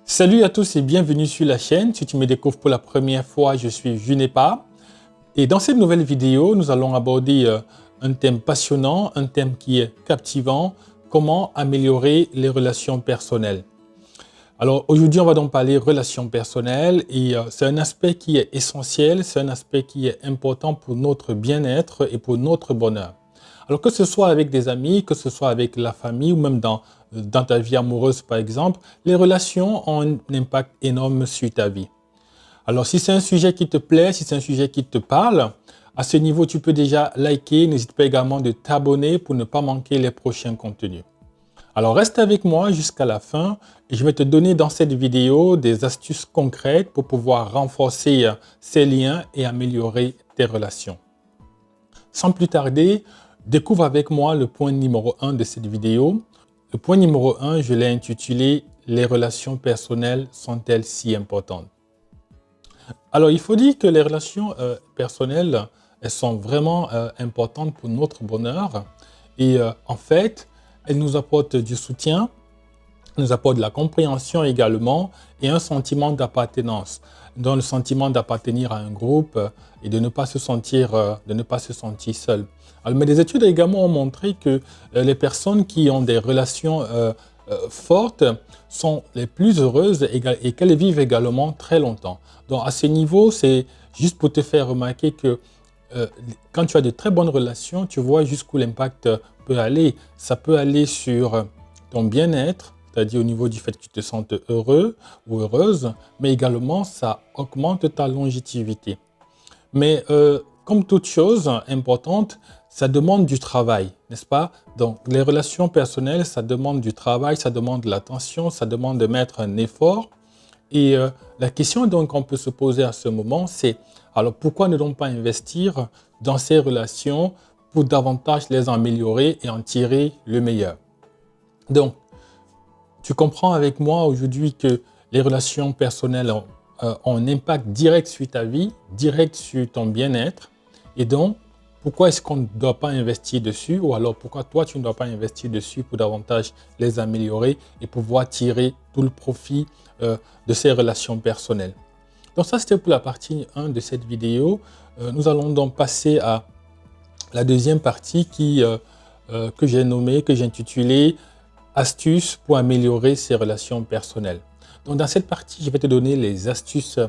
Salut à tous et bienvenue sur la chaîne. Si tu me découvres pour la première fois, je suis Junepa. Et dans cette nouvelle vidéo, nous allons aborder un thème passionnant, un thème qui est captivant, comment améliorer les relations personnelles. Alors aujourd'hui, on va donc parler relations personnelles et c'est un aspect qui est essentiel, c'est un aspect qui est important pour notre bien-être et pour notre bonheur. Alors que ce soit avec des amis, que ce soit avec la famille ou même dans ta vie amoureuse par exemple, les relations ont un impact énorme sur ta vie. Alors si c'est un sujet qui te plaît, si c'est un sujet qui te parle, à ce niveau tu peux déjà liker, n'hésite pas également de t'abonner pour ne pas manquer les prochains contenus. Alors reste avec moi jusqu'à la fin et je vais te donner dans cette vidéo des astuces concrètes pour pouvoir renforcer ces liens et améliorer tes relations. Sans plus tarder, découvre avec moi le point numéro 1 de cette vidéo. Le point numéro 1, je l'ai intitulé « Les relations personnelles sont-elles si importantes ?» Alors, il faut dire que les relations personnelles, elles sont vraiment importantes pour notre bonheur. Et en fait, elles nous apportent du soutien, nous apportent de la compréhension également et un sentiment d'appartenance. Donc, le sentiment d'appartenir à un groupe et de ne pas se sentir seul. Alors, mais des études également ont montré que les personnes qui ont des relations fortes sont les plus heureuses et qu'elles vivent également très longtemps. Donc, à ce niveau, c'est juste pour te faire remarquer que quand tu as de très bonnes relations, tu vois jusqu'où l'impact peut aller. Ça peut aller sur ton bien-être, c'est-à-dire au niveau du fait que tu te sentes heureux ou heureuse, mais également ça augmente ta longévité. Mais comme toute chose importante, ça demande du travail, n'est-ce pas? Donc les relations personnelles, ça demande du travail, ça demande de l'attention, ça demande de mettre un effort. Et la question donc qu'on peut se poser à ce moment, c'est alors pourquoi ne donc pas investir dans ces relations pour davantage les améliorer et en tirer le meilleur? Donc, tu comprends avec moi aujourd'hui que les relations personnelles ont un impact direct sur ta vie, direct sur ton bien-être. Et donc, pourquoi est-ce qu'on ne doit pas investir dessus? Ou alors, pourquoi toi, tu ne dois pas investir dessus pour davantage les améliorer et pouvoir tirer tout le profit de ces relations personnelles? Donc ça, c'était pour la partie 1 de cette vidéo. Nous allons donc passer à la deuxième partie que j'ai nommée, que j'ai intitulée astuces pour améliorer ses relations personnelles. Donc dans cette partie, je vais te donner les astuces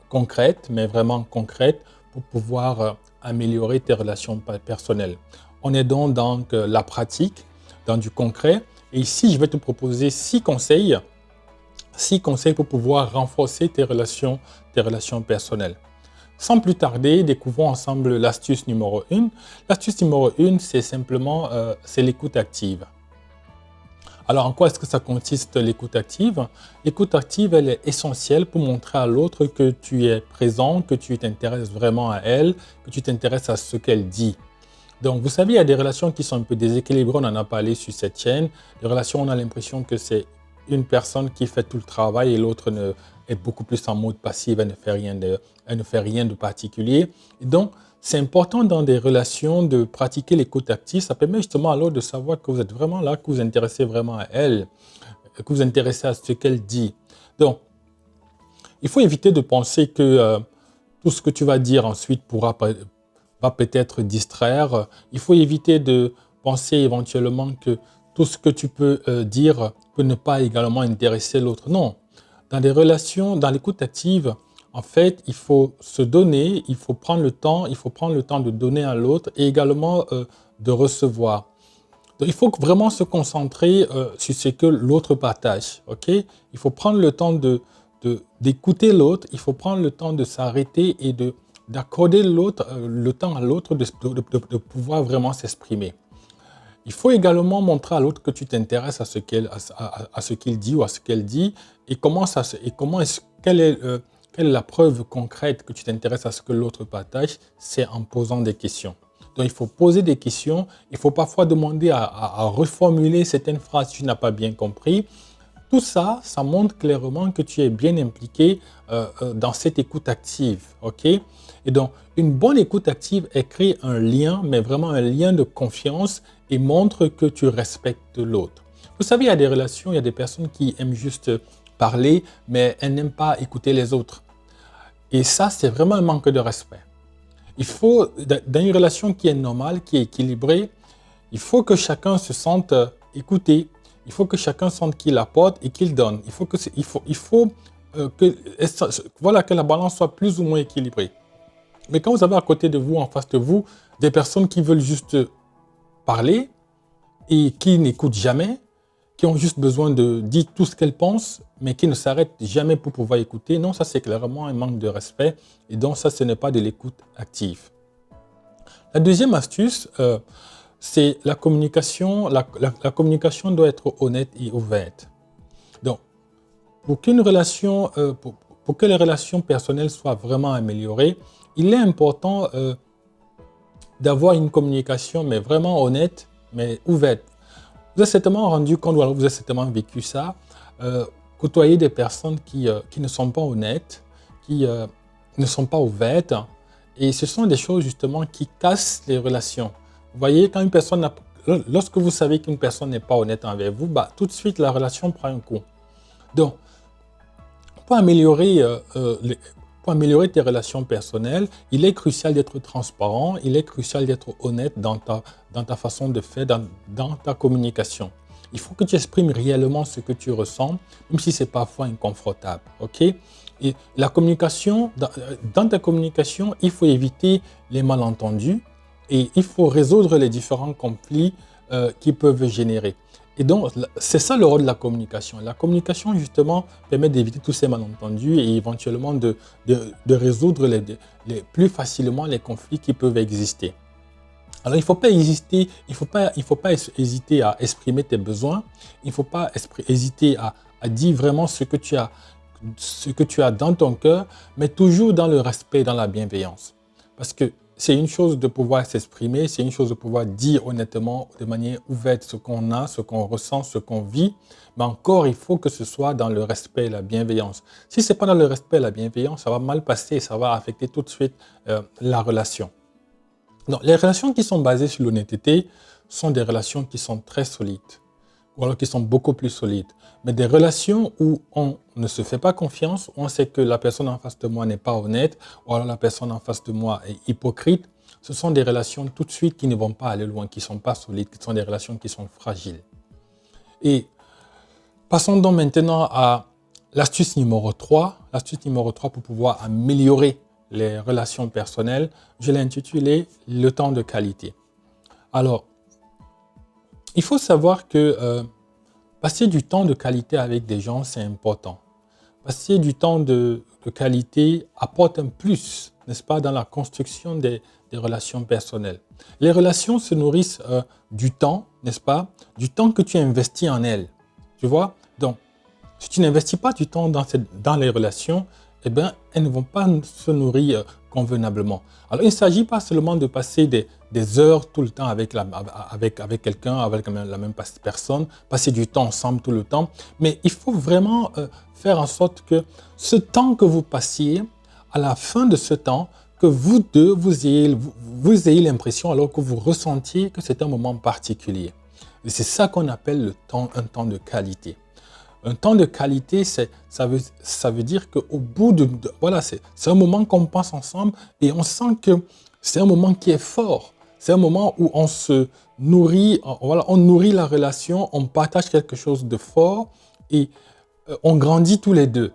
concrètes, mais vraiment concrètes, pour pouvoir améliorer tes relations personnelles. On est donc dans la pratique, dans du concret. Et ici, je vais te proposer 6 conseils pour pouvoir renforcer tes relations personnelles. Sans plus tarder, découvrons ensemble l'astuce numéro 1. L'astuce numéro 1, c'est simplement c'est l'écoute active. Alors, en quoi est-ce que ça consiste l'écoute active? L'écoute active, elle est essentielle pour montrer à l'autre que tu es présent, que tu t'intéresses vraiment à elle, que tu t'intéresses à ce qu'elle dit. Donc, vous savez, il y a des relations qui sont un peu déséquilibrées, on en a parlé sur cette chaîne. Les relations, on a l'impression que c'est une personne qui fait tout le travail et l'autre est beaucoup plus en mode passif, elle ne fait rien de particulier. Et donc, c'est important dans des relations de pratiquer l'écoute active. Ça permet justement à l'autre de savoir que vous êtes vraiment là, que vous vous intéressez vraiment à elle, que vous vous intéressez à ce qu'elle dit. Donc, il faut éviter de penser que tout ce que tu vas dire ensuite va peut-être distraire. Il faut éviter de penser éventuellement que tout ce que tu peux dire peut ne pas également intéresser l'autre. Non. Dans des relations, dans l'écoute active, en fait, il faut se donner, il faut prendre le temps de donner à l'autre et également de recevoir. Donc, il faut vraiment se concentrer sur ce que l'autre partage. Okay? Il faut prendre le temps d'écouter l'autre, il faut prendre le temps de s'arrêter et d'accorder le temps à l'autre de pouvoir vraiment s'exprimer. Il faut également montrer à l'autre que tu t'intéresses à ce qu'il dit ou à ce qu'elle dit et quelle est la preuve concrète que tu t'intéresses à ce que l'autre partage, c'est en posant des questions. Donc, il faut poser des questions. Il faut parfois demander à reformuler certaines phrases que tu n'as pas bien compris. Tout ça, ça montre clairement que tu es bien impliqué dans cette écoute active. Okay? Et donc, une bonne écoute active, elle crée un lien, mais vraiment un lien de confiance et montre que tu respectes l'autre. Vous savez, il y a des relations, il y a des personnes qui aiment juste parler, mais elle n'aime pas écouter les autres. Et ça, c'est vraiment un manque de respect. Il faut, dans une relation qui est normale, qui est équilibrée, il faut que chacun se sente écouté. Il faut que chacun sente qu'il apporte et qu'il donne. Voilà, que la balance soit plus ou moins équilibrée. Mais quand vous avez à côté de vous, en face de vous, des personnes qui veulent juste parler et qui n'écoutent jamais, qui ont juste besoin de dire tout ce qu'elles pensent, mais qui ne s'arrêtent jamais pour pouvoir écouter, non, ça c'est clairement un manque de respect. Et donc ça, ce n'est pas de l'écoute active. La deuxième astuce, c'est la communication. La communication doit être honnête et ouverte. Donc, pour qu'une relation, pour que les relations personnelles soient vraiment améliorées, il est important d'avoir une communication, mais vraiment honnête, mais ouverte. Vous avez certainement rendu compte, ou alors vous avez certainement vécu ça, côtoyer des personnes qui ne sont pas honnêtes, qui ne sont pas ouvertes, et ce sont des choses justement qui cassent les relations. Vous voyez, quand une personne lorsque vous savez qu'une personne n'est pas honnête envers vous, bah, tout de suite la relation prend un coup. Donc, pour améliorer tes relations personnelles, il est crucial d'être transparent, il est crucial d'être honnête dans ta façon de faire, dans ta communication. Il faut que tu exprimes réellement ce que tu ressens, même si c'est parfois inconfortable. Ok? Et la communication, dans ta communication, il faut éviter les malentendus et il faut résoudre les différents conflits qui peuvent générer. Et donc, c'est ça le rôle de la communication. La communication, justement, permet d'éviter tous ces malentendus et éventuellement de résoudre plus facilement les conflits qui peuvent exister. Alors, il ne faut pas hésiter à exprimer tes besoins. Il ne faut pas hésiter à dire vraiment ce que tu as dans ton cœur, mais toujours dans le respect et dans la bienveillance. Parce que c'est une chose de pouvoir s'exprimer, c'est une chose de pouvoir dire honnêtement, de manière ouverte, ce qu'on a, ce qu'on ressent, ce qu'on vit. Mais encore, il faut que ce soit dans le respect et la bienveillance. Si ce n'est pas dans le respect et la bienveillance, ça va mal passer, ça va affecter tout de suite la relation. Donc, les relations qui sont basées sur l'honnêteté sont des relations qui sont très solides, ou alors qui sont beaucoup plus solides. Mais des relations où on ne se fait pas confiance, où on sait que la personne en face de moi n'est pas honnête, ou alors la personne en face de moi est hypocrite, ce sont des relations tout de suite qui ne vont pas aller loin, qui ne sont pas solides, qui sont des relations qui sont fragiles. Et passons donc maintenant à l'astuce numéro 3. L'astuce numéro 3 pour pouvoir améliorer les relations personnelles, je l'ai intitulé « Le temps de qualité ». Alors, il faut savoir que passer du temps de qualité avec des gens, c'est important. Passer du temps de qualité apporte un plus, n'est-ce pas, dans la construction des relations personnelles. Les relations se nourrissent du temps, n'est-ce pas, du temps que tu investis en elles. Tu vois? Donc, si tu n'investis pas du temps dans les relations, eh bien, elles ne vont pas se nourrir convenablement. Alors, il ne s'agit pas seulement de passer des heures tout le temps avec quelqu'un, avec la même personne, passer du temps ensemble tout le temps, mais il faut vraiment faire en sorte que ce temps que vous passiez, à la fin de ce temps, que vous deux, vous ayez l'impression, alors que vous ressentiez que c'est un moment particulier. Et c'est ça qu'on appelle un temps de qualité. Un temps de qualité, ça veut dire qu'au bout voilà, c'est un moment qu'on passe ensemble et on sent que c'est un moment qui est fort. C'est un moment où on se nourrit, voilà, on nourrit la relation, on partage quelque chose de fort et on grandit tous les deux.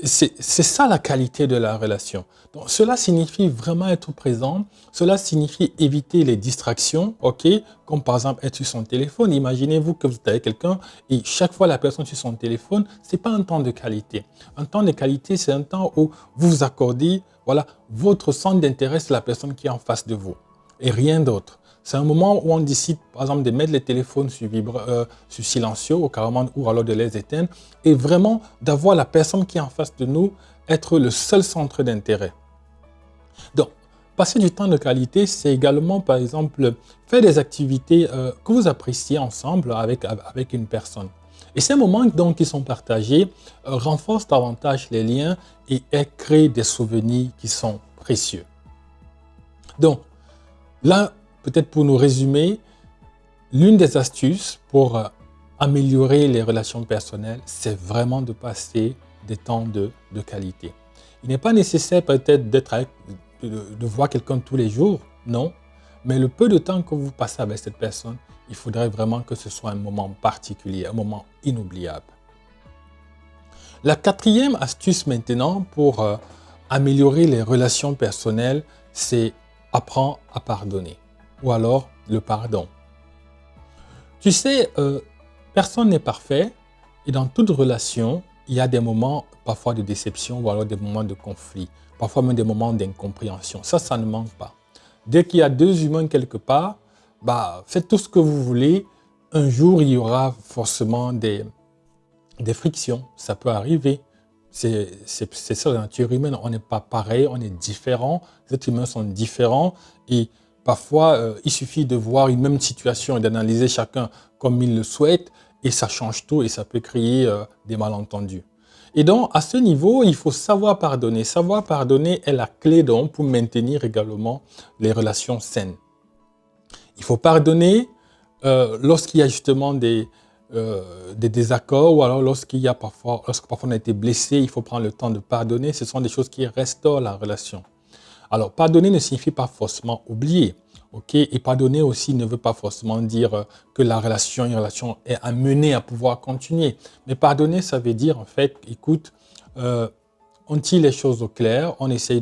C'est ça la qualité de la relation. Donc, cela signifie vraiment être présent. Cela signifie éviter les distractions, ok? Comme par exemple être sur son téléphone. Imaginez-vous que vous êtes avec quelqu'un et chaque fois la personne sur son téléphone, c'est pas un temps de qualité. Un temps de qualité, c'est un temps où vous vous accordez, voilà, votre centre d'intérêt, c'est la personne qui est en face de vous et rien d'autre. C'est un moment où on décide, par exemple, de mettre les téléphones sur silencieux ou carrément, ou alors de les éteindre et vraiment d'avoir la personne qui est en face de nous être le seul centre d'intérêt. Donc, passer du temps de qualité, c'est également, par exemple, faire des activités que vous appréciez ensemble avec une personne. Et ces moments donc, qui sont partagés renforcent davantage les liens et créent des souvenirs qui sont précieux. Donc, là, peut-être pour nous résumer, l'une des astuces pour améliorer les relations personnelles, c'est vraiment de passer des temps de qualité. Il n'est pas nécessaire peut-être de voir quelqu'un tous les jours, non. Mais le peu de temps que vous passez avec cette personne, il faudrait vraiment que ce soit un moment particulier, un moment inoubliable. La quatrième astuce maintenant pour améliorer les relations personnelles, c'est apprendre à pardonner ou alors le pardon. Tu sais, personne n'est parfait et dans toute relation, il y a des moments parfois de déception ou alors des moments de conflit, parfois même des moments d'incompréhension. Ça ne manque pas. Dès qu'il y a deux humains quelque part, faites tout ce que vous voulez. Un jour, il y aura forcément des frictions. Ça peut arriver. C'est ça la nature humaine. On n'est pas pareil, on est différent. Les êtres humains sont différents. Et parfois, il suffit de voir une même situation et d'analyser chacun comme il le souhaite. Et ça change tout et ça peut créer des malentendus. Et donc, à ce niveau, il faut savoir pardonner. Savoir pardonner est la clé donc pour maintenir également les relations saines. Il faut pardonner lorsqu'il y a justement des désaccords ou alors lorsque parfois on a été blessé, il faut prendre le temps de pardonner. Ce sont des choses qui restaurent la relation. Alors, pardonner ne signifie pas forcément oublier. Okay? Et pardonner aussi ne veut pas forcément dire que une relation est amenée à pouvoir continuer. Mais pardonner, ça veut dire en fait, écoute, on tire les choses au clair, on essaye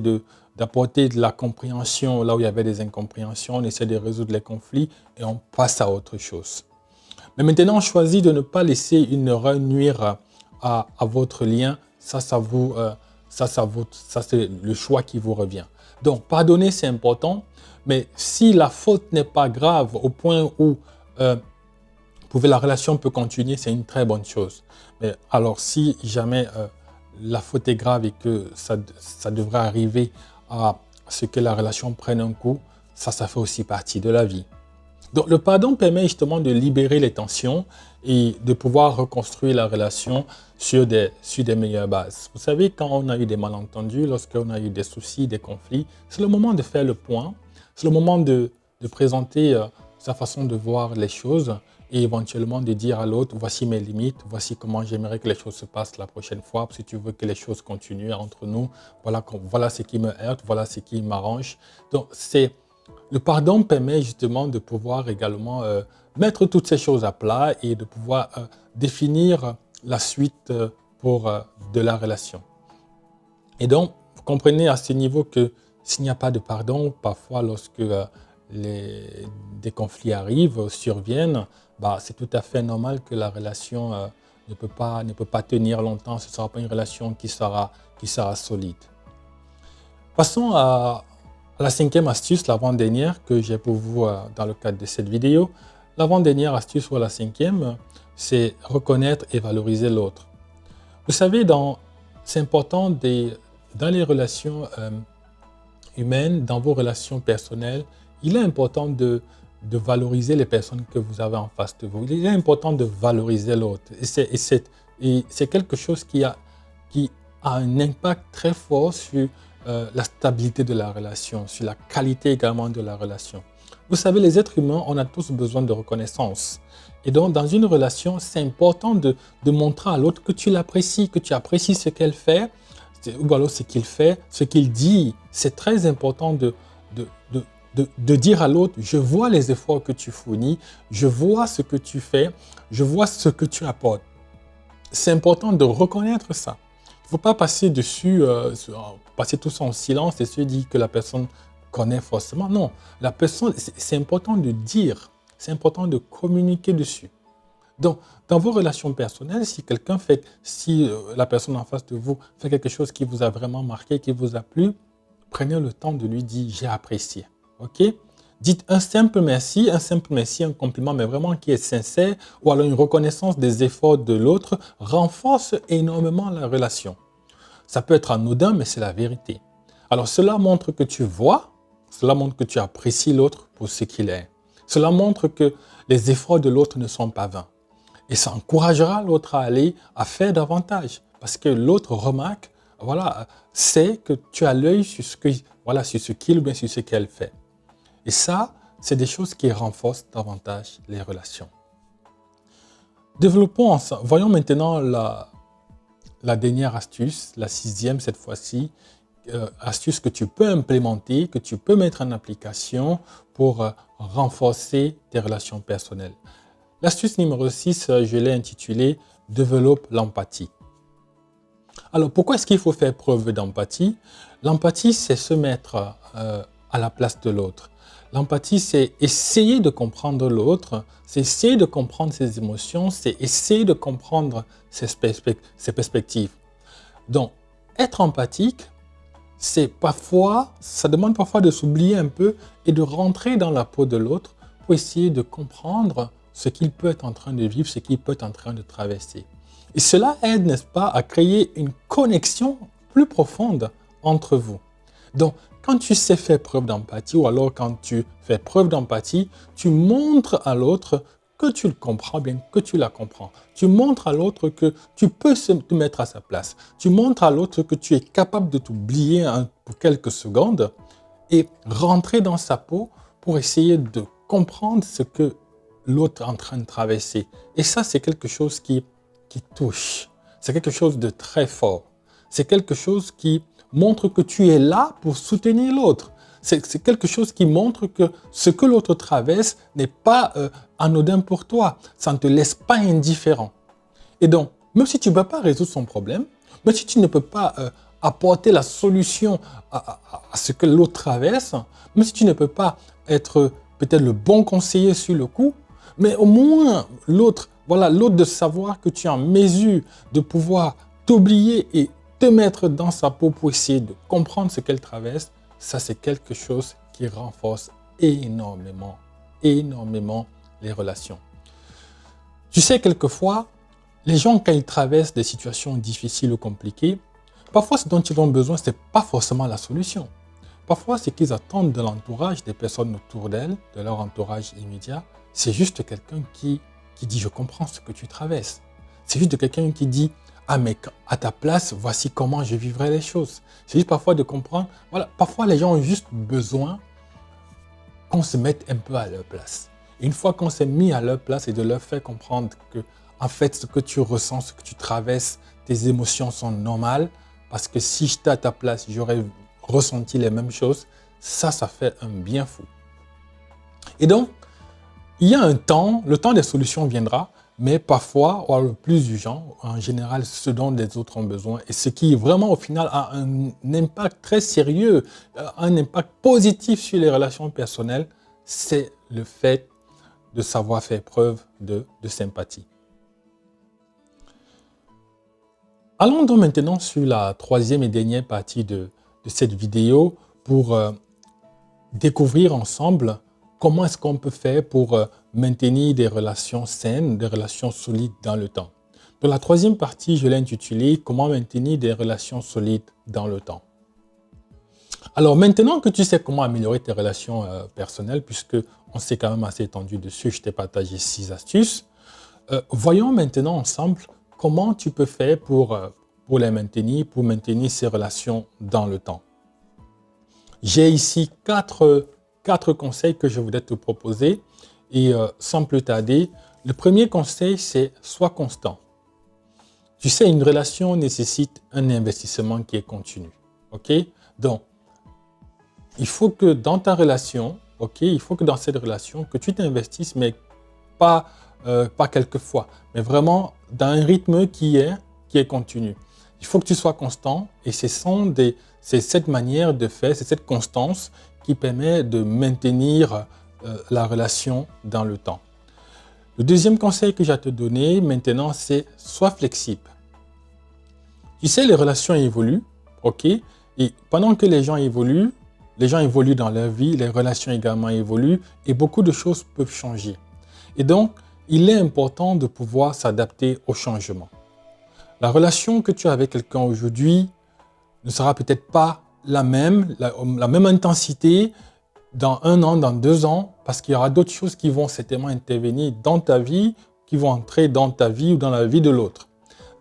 d'apporter de la compréhension là où il y avait des incompréhensions, on essaie de résoudre les conflits et on passe à autre chose. Mais maintenant, on choisit de ne pas laisser une erreur nuire à votre lien. Ça c'est le choix qui vous revient. Donc, pardonner, c'est important, mais si la faute n'est pas grave au point où la relation peut continuer, c'est une très bonne chose. Mais alors, si jamais la faute est grave et que ça devrait arriver à ce que la relation prenne un coup, ça fait aussi partie de la vie. Donc, le pardon permet justement de libérer les tensions et de pouvoir reconstruire la relation sur des meilleures bases. Vous savez, quand on a eu des malentendus, lorsqu'on a eu des soucis, des conflits, c'est le moment de faire le point, c'est le moment de présenter sa façon de voir les choses et éventuellement de dire à l'autre, voici mes limites, voici comment j'aimerais que les choses se passent la prochaine fois, si tu veux que les choses continuent entre nous, voilà ce qui me heurte, voilà ce qui m'arrange. Donc, le pardon permet justement de pouvoir également mettre toutes ces choses à plat et de pouvoir définir la suite pour de la relation. Et donc, vous comprenez à ce niveau que s'il n'y a pas de pardon, parfois lorsque des conflits arrivent, surviennent, c'est tout à fait normal que la relation ne peut pas tenir longtemps. Ce ne sera pas une relation qui sera solide. Passons à la cinquième astuce, l'avant-dernière que j'ai pour vous dans le cadre de cette vidéo. L'avant-dernière astuce ou la cinquième, c'est reconnaître et valoriser l'autre. Vous savez, c'est important dans les relations humaines, dans vos relations personnelles, il est important de valoriser les personnes que vous avez en face de vous. Il est important de valoriser l'autre. Et c'est quelque chose qui a un impact très fort sur la stabilité de la relation, sur la qualité également de la relation. Vous savez, les êtres humains, on a tous besoin de reconnaissance. Et donc, dans une relation, c'est important de montrer à l'autre que tu l'apprécies, que tu apprécies ce qu'elle fait, ou alors ce qu'il fait, ce qu'il dit. C'est très important de dire à l'autre, je vois les efforts que tu fournis, je vois ce que tu fais, je vois ce que tu apportes. C'est important de reconnaître ça. Il ne faut pas passer dessus, passer tout ça en silence et se dire que la personne connaît forcément. Non, la personne, c'est important de dire, c'est important de communiquer dessus. Donc, dans vos relations personnelles, si la personne en face de vous fait quelque chose qui vous a vraiment marqué, qui vous a plu, prenez le temps de lui dire « j'ai apprécié ». Ok? Dites un simple merci, un compliment, mais vraiment qui est sincère, ou alors une reconnaissance des efforts de l'autre, renforce énormément la relation. Ça peut être anodin, mais c'est la vérité. Alors cela montre que tu vois, cela montre que tu apprécies l'autre pour ce qu'il est. Cela montre que les efforts de l'autre ne sont pas vains. Et ça encouragera l'autre à aller, à faire davantage. Parce que l'autre remarque, sait que tu as l'œil sur ce qu'il ou bien sur ce qu'elle fait. Et ça, c'est des choses qui renforcent davantage les relations. Voyons maintenant la dernière astuce, la sixième cette fois-ci, astuce que tu peux implémenter, que tu peux mettre en application pour renforcer tes relations personnelles. L'astuce numéro 6, je l'ai intitulée « Développe l'empathie ». Alors, pourquoi est-ce qu'il faut faire preuve d'empathie? L'empathie, c'est se mettre à la place de l'autre. L'empathie, c'est essayer de comprendre l'autre, c'est essayer de comprendre ses émotions, c'est essayer de comprendre ses perspectives. Donc, être empathique, ça demande parfois de s'oublier un peu et de rentrer dans la peau de l'autre pour essayer de comprendre ce qu'il peut être en train de vivre, ce qu'il peut être en train de traverser. Et cela aide, n'est-ce pas, à créer une connexion plus profonde entre vous. Donc, quand tu sais faire preuve d'empathie ou alors quand tu fais preuve d'empathie, tu montres à l'autre que tu le comprends bien, que tu la comprends. Tu montres à l'autre que tu peux te mettre à sa place. Tu montres à l'autre que tu es capable de t'oublier pour quelques secondes et rentrer dans sa peau pour essayer de comprendre ce que l'autre est en train de traverser. Et ça, c'est quelque chose qui touche. C'est quelque chose de très fort. C'est quelque chose qui montre que tu es là pour soutenir l'autre. C'est quelque chose qui montre que ce que l'autre traverse n'est pas anodin pour toi. Ça ne te laisse pas indifférent. Et donc, même si tu ne peux pas résoudre son problème, même si tu ne peux pas apporter la solution à ce que l'autre traverse, même si tu ne peux pas être peut-être le bon conseiller sur le coup, mais au moins l'autre de savoir que tu es en mesure de pouvoir t'oublier et te mettre dans sa peau pour essayer de comprendre ce qu'elle traverse, ça c'est quelque chose qui renforce énormément les relations. Tu sais, quelquefois, les gens quand ils traversent des situations difficiles ou compliquées, parfois ce dont ils ont besoin, ce n'est pas forcément la solution. Parfois, ce qu'ils attendent de l'entourage, des personnes autour d'elles, de leur entourage immédiat, c'est juste quelqu'un qui dit « je comprends ce que tu traverses ». C'est juste quelqu'un qui dit « ah mais à ta place, voici comment je vivrai les choses ». C'est juste parfois de comprendre, parfois les gens ont juste besoin qu'on se mette un peu à leur place. Et une fois qu'on s'est mis à leur place et de leur faire comprendre que en fait ce que tu ressens, ce que tu traverses, tes émotions sont normales, parce que si j'étais à ta place, j'aurais ressenti les mêmes choses, ça fait un bien fou. Et donc, il y a un temps, le temps des solutions viendra, mais parfois, le plus urgent, en général, ce dont les autres ont besoin, et ce qui vraiment au final a un impact très sérieux, un impact positif sur les relations personnelles, c'est le fait de savoir faire preuve de sympathie. Allons donc maintenant sur la troisième et dernière partie de cette vidéo pour découvrir ensemble comment est-ce qu'on peut faire pour maintenir des relations saines, des relations solides dans le temps. Dans la troisième partie, je l'ai intitulée « Comment maintenir des relations solides dans le temps ». Alors maintenant que tu sais comment améliorer tes relations personnelles, puisque on s'est quand même assez étendu dessus, je t'ai partagé 6 astuces, voyons maintenant ensemble comment tu peux faire pour les maintenir, pour maintenir ces relations dans le temps. J'ai ici 4 conseils que je voudrais te proposer et sans plus tarder, le premier conseil c'est sois constant. Tu sais, une relation nécessite un investissement qui est continu. Ok? Donc, il faut que dans ta relation, il faut que dans cette relation, que tu t'investisses, mais pas quelquefois, mais vraiment dans un rythme qui est continu. Il faut que tu sois constant et c'est cette manière de faire, c'est cette constance qui permet de maintenir la relation dans le temps. Le deuxième conseil que j'ai à te donner maintenant, c'est sois flexible. Tu sais, les relations évoluent, et pendant que les gens évoluent dans leur vie, les relations également évoluent et beaucoup de choses peuvent changer. Et donc, il est important de pouvoir s'adapter au changement. La relation que tu as avec quelqu'un aujourd'hui ne sera peut-être pas la même intensité dans 1 an, dans 2 ans, parce qu'il y aura d'autres choses qui vont certainement intervenir dans ta vie, qui vont entrer dans ta vie ou dans la vie de l'autre.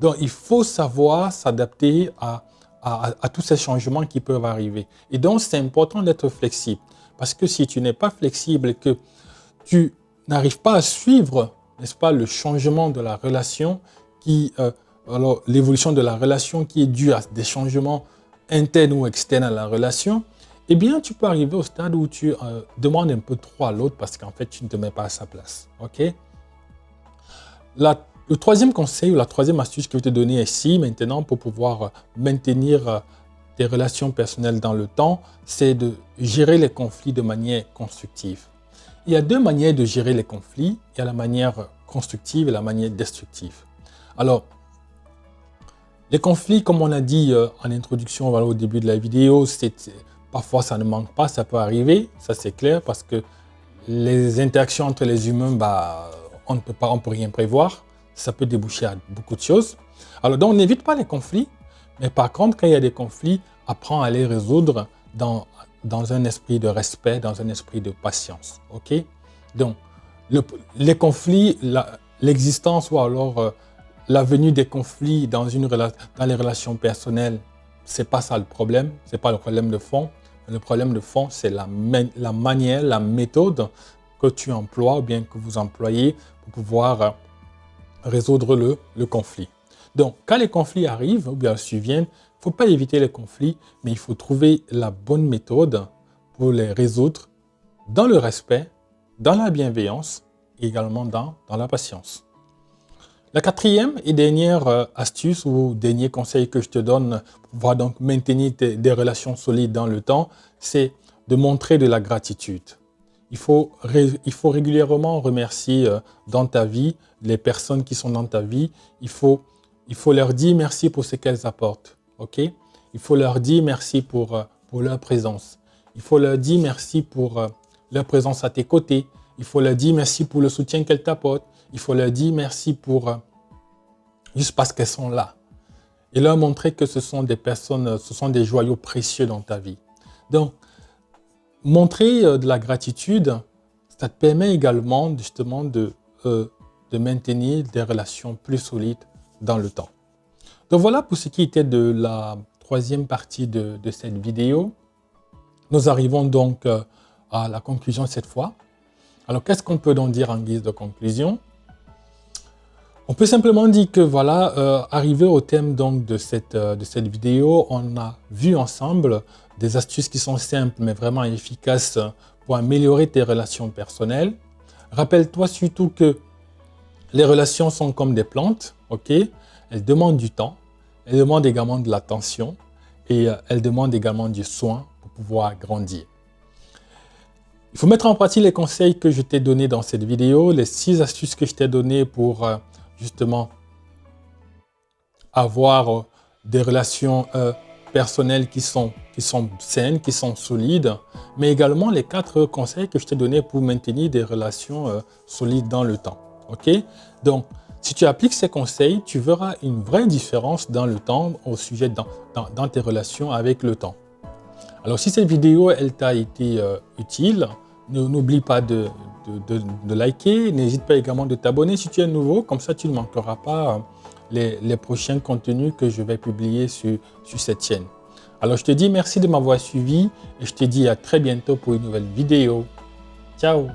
Donc, il faut savoir s'adapter à tous ces changements qui peuvent arriver. Et donc, c'est important d'être flexible. Parce que si tu n'es pas flexible et que tu n'arrives pas à suivre n'est-ce pas, le changement de la relation alors l'évolution de la relation qui est due à des changements internes ou externes à la relation, eh bien, tu peux arriver au stade où tu demandes un peu trop à l'autre parce qu'en fait, tu ne te mets pas à sa place. OK? Le troisième conseil ou la troisième astuce que je vais te donner ici, maintenant, pour pouvoir maintenir tes relations personnelles dans le temps, c'est de gérer les conflits de manière constructive. Il y a deux manières de gérer les conflits. Il y a la manière constructive et la manière destructive. Alors, les conflits, comme on a dit en introduction au début de la vidéo, parfois ça ne manque pas, ça peut arriver, ça c'est clair, parce que les interactions entre les humains, on ne peut rien prévoir. Ça peut déboucher à beaucoup de choses. Alors, donc, on n'évite pas les conflits, mais par contre, quand il y a des conflits, apprends à les résoudre dans un esprit de respect, dans un esprit de patience. OK? Donc, les conflits, l'existence ou alors la venue des conflits dans les relations personnelles, c'est pas ça le problème, c'est pas le problème de fond. Le problème de fond, c'est la manière, la méthode que tu emploies ou bien que vous employez pour pouvoir résoudre le conflit. Donc, quand les conflits arrivent ou bien surviennent, il ne faut pas éviter les conflits, mais il faut trouver la bonne méthode pour les résoudre dans le respect, dans la bienveillance et également dans la patience. La quatrième et dernière astuce ou dernier conseil que je te donne pour pouvoir donc maintenir des relations solides dans le temps, c'est de montrer de la gratitude. Il faut régulièrement remercier dans ta vie les personnes qui sont dans ta vie. Il faut leur dire merci pour ce qu'elles apportent. OK? Il faut leur dire merci pour leur présence. Il faut leur dire merci pour leur présence à tes côtés. Il faut leur dire merci pour le soutien qu'elles t'apportent. Il faut leur dire merci pour juste parce qu'elles sont là. Et leur montrer que ce sont des personnes, ce sont des joyaux précieux dans ta vie. Donc, montrer de la gratitude, ça te permet également justement de maintenir des relations plus solides dans le temps. Donc voilà pour ce qui était de la troisième partie de cette vidéo. Nous arrivons donc à la conclusion cette fois. Alors qu'est-ce qu'on peut donc dire en guise de conclusion? On peut simplement dire que voilà, arrivé au thème donc de cette vidéo, on a vu ensemble des astuces qui sont simples mais vraiment efficaces pour améliorer tes relations personnelles. Rappelle-toi surtout que les relations sont comme des plantes, ok? Elles demandent du temps, elles demandent également de l'attention et elles demandent également du soin pour pouvoir grandir. Il faut mettre en pratique les conseils que je t'ai donnés dans cette vidéo, les 6 astuces que je t'ai données pour justement avoir des relations personnelles qui sont saines, qui sont solides, mais également les 4 conseils que je t'ai donnés pour maintenir des relations solides dans le temps. Ok? Donc, si tu appliques ces conseils, tu verras une vraie différence dans le temps au sujet dans tes relations avec le temps. Alors, si cette vidéo elle t'a été utile, n'oublie pas de liker, n'hésite pas également de t'abonner si tu es nouveau, comme ça tu ne manqueras pas les prochains contenus que je vais publier sur cette chaîne. Alors je te dis merci de m'avoir suivi et je te dis à très bientôt pour une nouvelle vidéo. Ciao!